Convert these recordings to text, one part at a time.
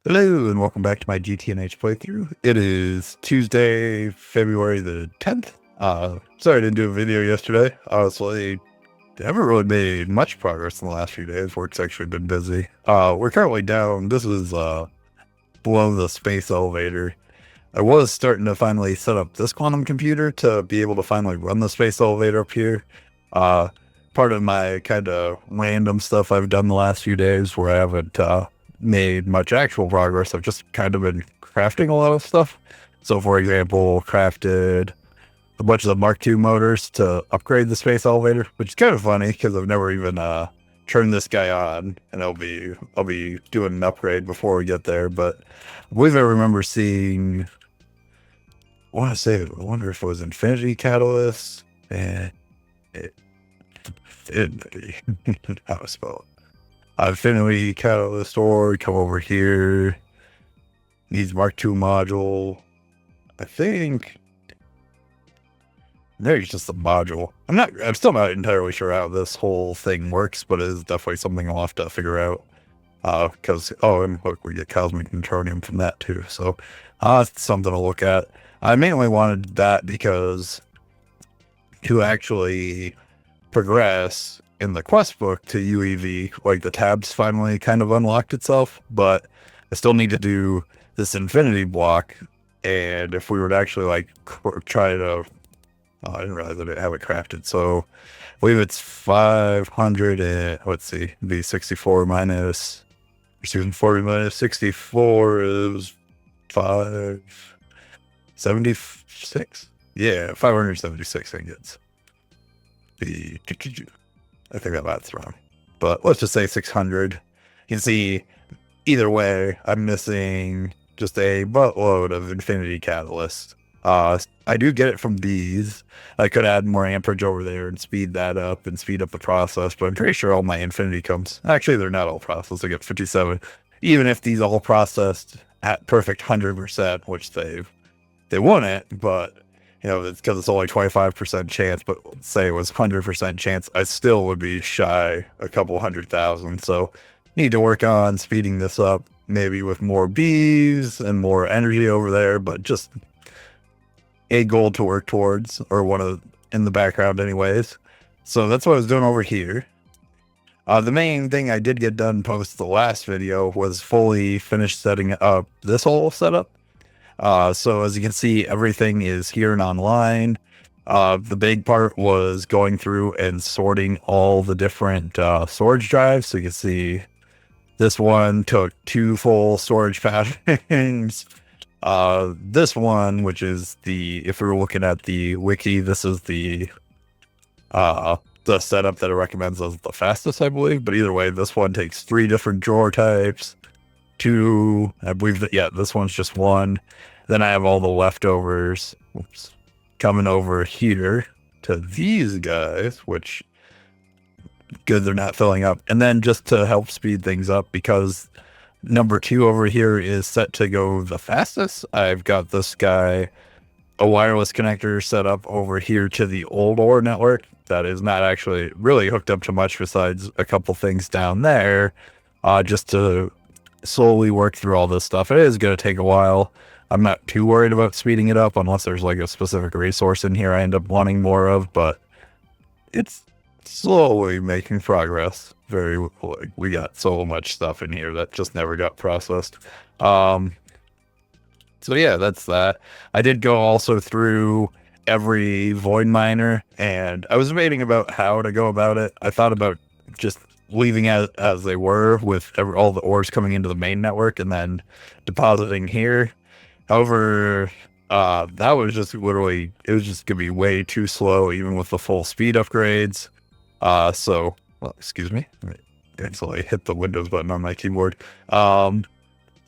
Hello and welcome back to my GTNH playthrough. It is Tuesday, February the 10th. Sorry I didn't do a video yesterday. Honestly, I haven't really made much progress in the last few days. Work's actually been busy. We're currently down. This is below the space elevator. I was starting to finally set up this quantum computer to be able to finally run the space elevator up here. Uh, Part of my kind of random stuff I've done the last few days where I haven't made much actual progress. I've just kind of been crafting a lot of stuff. So, for example, crafted a bunch of the Mark II motors to upgrade the space elevator, which is kind of funny because I've never even turned this guy on, and I'll be doing an upgrade before we get there. But I believe I remember seeing. I wonder if it was Infinity Catalyst and Infinity. How to spell it? Infinity Catalyst ore. Come over here. Needs Mark II module. I think there's just a module. I'm still not entirely sure how this whole thing works, but it is definitely something I'll have to figure out. And look, we get cosmic neutronium from that too. So, it's something to look at. I mainly wanted that because to actually progress in the quest book to UEV, like the tabs finally kind of unlocked itself, but I still need to do this infinity block. And if we were to actually try to, I didn't realize I didn't have it crafted. So I believe it's 500 and let's see, it'd be 64 minus, excuse me, 40 minus 64 is 576. Yeah, 576 ingots. I think that math's wrong, but let's just say 600. You can see either way, I'm missing just a buttload of infinity catalyst. I do get it from these. I could add more amperage over there and speed that up and speed up the process, but I'm pretty sure all my infinity comes. Actually, they're not all processed. I get 57. Even if these all processed at perfect 100%, which they wouldn't, but it's because it's only 25% chance, but say it was 100% chance, I still would be shy a couple 100,000. So need to work on speeding this up, maybe with more bees and more energy over there, but just a goal to work towards, or one of in the background anyways. So that's what I was doing over here. The main thing I did get done post the last video was fully finished setting up this whole setup. So as you can see, everything is here and online. The big part was going through and sorting all the different storage drives. So you can see this one took 2 full storage patterns. This one, which is if we were looking at the wiki, this is the setup that it recommends as the fastest, I believe. But either way, this one takes 3 different drawer types. 2, I believe that, yeah, this one's just 1. Then I have all the leftovers coming over here to these guys, which good they're not filling up. And then just to help speed things up, because number 2 over here is set to go the fastest, I've got this guy, a wireless connector set up over here to the old ore network that is not actually really hooked up to much besides a couple things down there, just to slowly work through all this stuff. It is going to take a while. I'm not too worried about speeding it up unless there's like a specific resource in here I end up wanting more of, but it's slowly making progress. We got so much stuff in here that just never got processed. So yeah, that's that. I did go also through every void miner, and I was debating about how to go about it. I thought about just leaving it as they were with all the ores coming into the main network and then depositing here. However, that was just literally, it was just going to be way too slow, even with the full speed upgrades. Excuse me. I accidentally hit the Windows button on my keyboard. So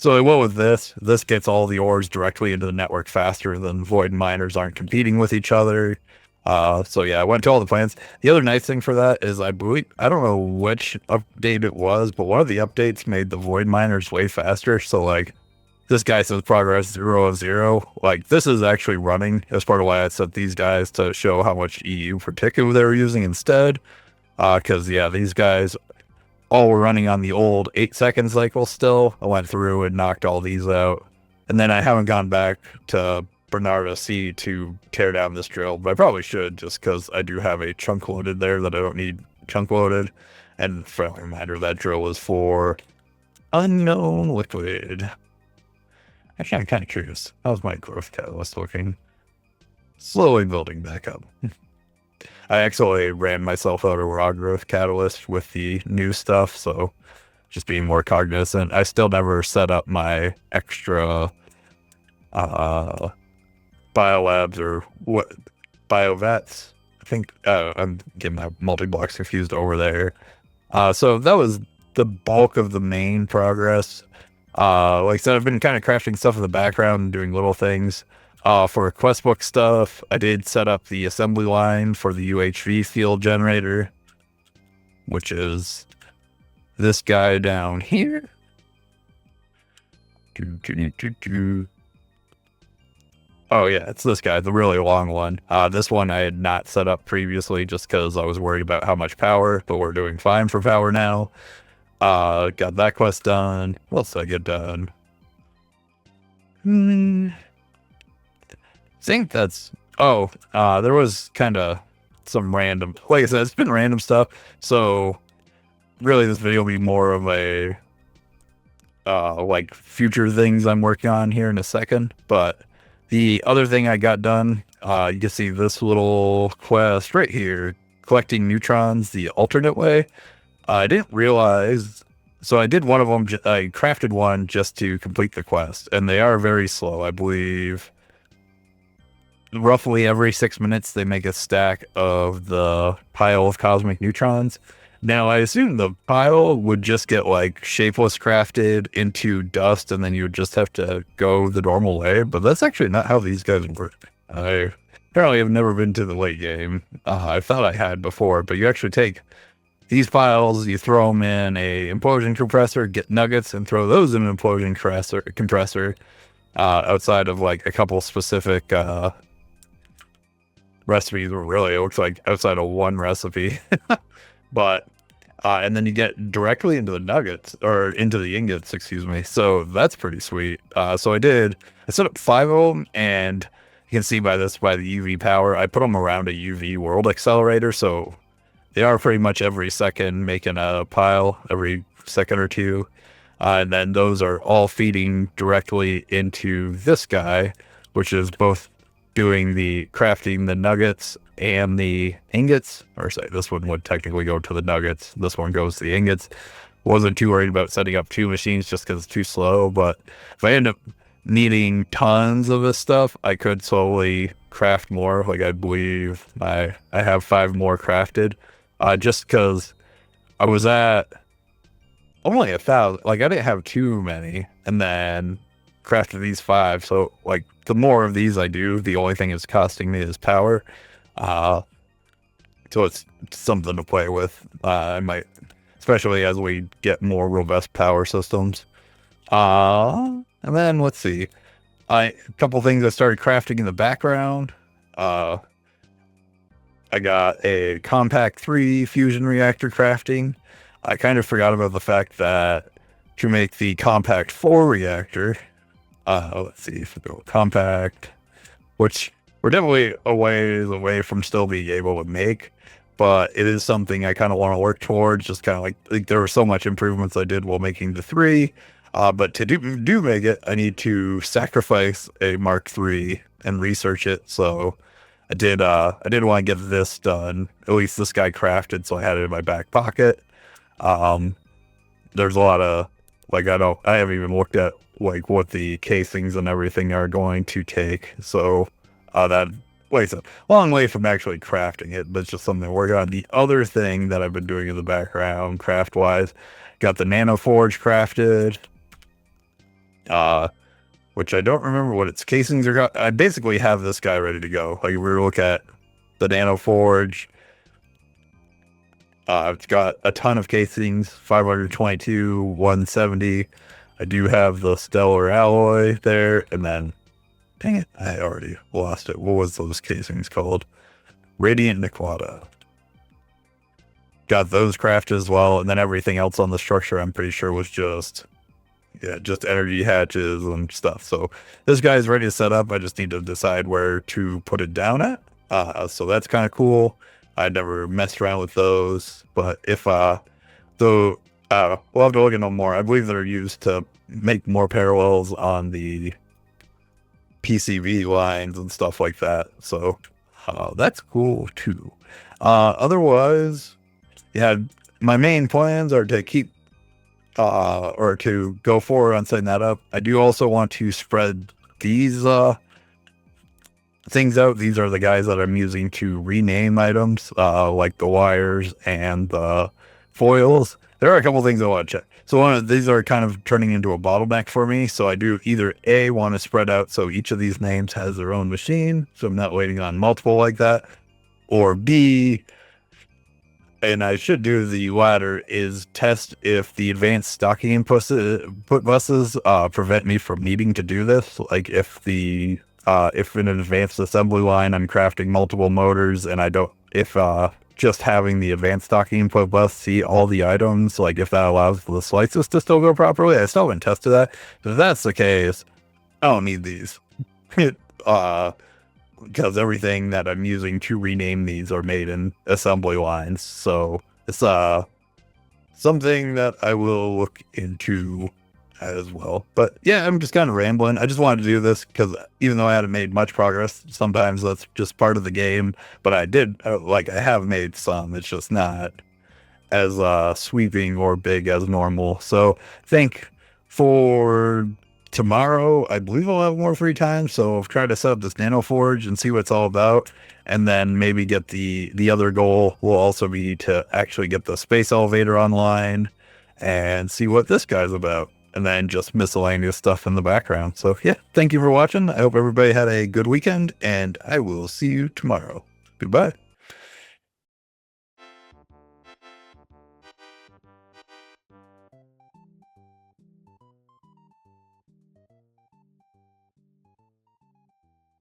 I went with this. This gets all the ores directly into the network faster than void miners aren't competing with each other. So yeah, I went to all the plans. The other nice thing for that is I don't know which update it was, but one of the updates made the void miners way faster. So like, this guy says progress 0 of 0. Like, this is actually running. That's part of why I set these guys to show how much EU particular they were using instead. Because, yeah, these guys all were running on the old 8-second cycle still. I went through and knocked all these out. And then I haven't gone back to Bernarda C to tear down this drill, but I probably should, just because I do have a chunk loaded there that I don't need chunk loaded. And friendly reminder, that drill is for unknown liquid. Actually, I'm kind of curious. How's my growth catalyst looking? Slowly building back up. I actually ran myself out of raw growth catalyst with the new stuff, so just being more cognizant. I still never set up my extra biolabs or what biovets. I think I'm getting my multi-blocks confused over there. So that was the bulk of the main progress. Like I said, I've been kind of crafting stuff in the background and doing little things. For quest book stuff, I did set up the assembly line for the UHV field generator, which is this guy down here. Oh yeah, it's this guy, the really long one. This one I had not set up previously just because I was worried about how much power, but we're doing fine for power now. Got that quest done. What else did I get done? I think that's... Oh, there was kind of some random... Like I said, it's been random stuff, so really this video will be more of a... like, future things I'm working on here in a second, but the other thing I got done, you can see this little quest right here, collecting neutrons the alternate way. I didn't realize... So I did one of them, I crafted one just to complete the quest, and they are very slow. I believe roughly every 6 minutes they make a stack of the pile of cosmic neutrons. Now I assume the pile would just get like shapeless crafted into dust, and then you would just have to go the normal way, but that's actually not how these guys work. I apparently have never been to the late game. I thought I had before, but you actually take these piles, you throw them in a implosion compressor, get nuggets, and throw those in an implosion compressor outside of like a couple specific recipes, or really it looks like outside of one recipe. But and then you get directly into the nuggets, or into the ingots, excuse me. So that's pretty sweet. So I set up 5 of them, and you can see by the UV power, I put them around a UV world accelerator, so they are pretty much every second making a pile, every second or two. And then those are all feeding directly into this guy, which is both doing the crafting the nuggets and the ingots. Or say this one would technically go to the nuggets. This one goes to the ingots. Wasn't too worried about setting up 2 machines just because it's too slow. But if I end up needing tons of this stuff, I could slowly craft more. Like I believe I have 5 more crafted. Just because I was at only 1,000, like I didn't have too many, and then crafted these 5. So like the more of these I do, the only thing it's costing me is power. So it's something to play with. I might, especially as we get more robust power systems. And then let's see, a couple things I started crafting in the background. I got a Compact 3 fusion reactor crafting. I kind of forgot about the fact that to make the Compact 4 reactor, let's see if we go Compact, which we're definitely a ways away from still being able to make, but it is something I kind of want to work towards. Just kind of like there were so much improvements I did while making the 3, but to do make it, I need to sacrifice a Mark III and research it. So I did want to get this done, at least this guy crafted, so I had it in my back pocket. There's a lot of, like, I haven't even looked at, like, what the casings and everything are going to take, so, that, like I said, long way from actually crafting it, but it's just something to work on. The other thing that I've been doing in the background, craft-wise, got the Nano Forge crafted, which I don't remember what its casings are. I basically have this guy ready to go. Like, we look at the Nano Forge. It's got a ton of casings, 522, 170. I do have the Stellar Alloy there, and then, dang it, I already lost it. What was those casings called? Radiant Nequata. got those crafted as well. And then everything else on the structure, I'm pretty sure was just energy hatches and stuff. So this guy's ready to set up. I just need to decide where to put it down at. So that's kind of cool. I never messed around with those, but if we'll have to look into them more. I believe they're used to make more parallels on the PCV lines and stuff like that. So that's cool too. Otherwise, yeah, my main plans are to keep or to go forward on setting that up. I do also want to spread these things out. These are the guys that I'm using to rename items, like the wires and the foils. There are a couple things I want to check. So one of these are kind of turning into a bottleneck for me. So I do either A, want to spread out so each of these names has their own machine, so I'm not waiting on multiple like that, or B, and I should do the latter, is test if the advanced stocking input buses prevent me from needing to do this. Like if in an advanced assembly line I'm crafting multiple motors and if just having the advanced stocking input bus see all the items, like if that allows the slices to still go properly. I still haven't tested that, but if that's the case, I don't need these. Because everything that I'm using to rename these are made in assembly lines. So it's something that I will look into as well. But yeah, I'm just kind of rambling. I just wanted to do this because even though I hadn't made much progress, sometimes that's just part of the game. But I have made some. It's just not as sweeping or big as normal. So I think for tomorrow, I believe I'll have more free time, so I'll try to set up this nano forge and see what it's all about, and then maybe get the other goal will also be to actually get the space elevator online and see what this guy's about, and then just miscellaneous stuff in the background. So yeah, thank you for watching. I hope everybody had a good weekend, and I will see you tomorrow. Goodbye.